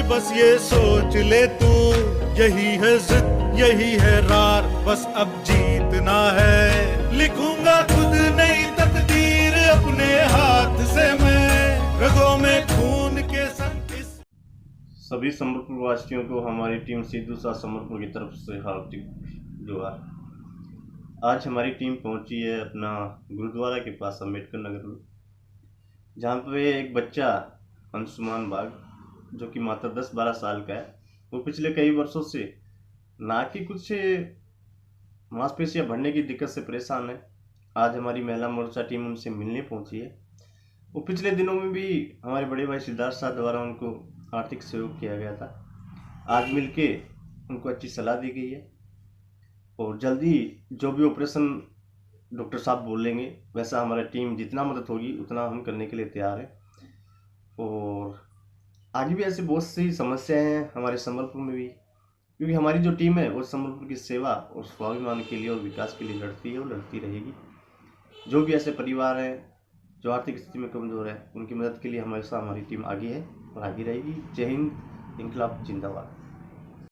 बस ये सोच ले तू, यही है जिद यही है रार, बस अब जीतना है। लिखूंगा खुद नई तकदीर अपने हाथ से मैं, रगों में खून के संग इस। सभी संबलपुर वासियों को हमारी टीम सिद्धू सा संबलपुर की तरफ से हार्दिक जोहार। आज हमारी टीम पहुंची है अपना गुरुद्वारा के पास अम्बेडकर नगर में, जहाँ पे एक बच्चा अंशुमान बाग जो कि मात्र 10-12 साल का है, वो पिछले कई वर्षों से नाक की कुछ मांसपेशियां बढ़ने की दिक्कत से परेशान है। आज हमारी महिला मोर्चा टीम उनसे मिलने पहुंची है। वो पिछले दिनों में भी हमारे बड़े भाई सिद्धार्थ साहब द्वारा उनको आर्थिक सहयोग किया गया था। आज मिलके उनको अच्छी सलाह दी गई है और जल्दी जो भी ऑपरेशन डॉक्टर साहब बोलेंगे वैसा हमारा टीम जितना मदद होगी उतना हम करने के लिए तैयार है। और आगे भी ऐसी बहुत सी समस्याएं हैं हमारे संबलपुर में भी, क्योंकि हमारी जो टीम है वो संबलपुर की सेवा और स्वाभिमान के लिए और विकास के लिए लड़ती है और लड़ती रहेगी। जो भी ऐसे परिवार हैं जो आर्थिक स्थिति में कमजोर है, उनकी मदद के लिए हमेशा हमारी टीम आगे है और आगे रहेगी। जय हिंद, इंकलाब जिंदाबाद।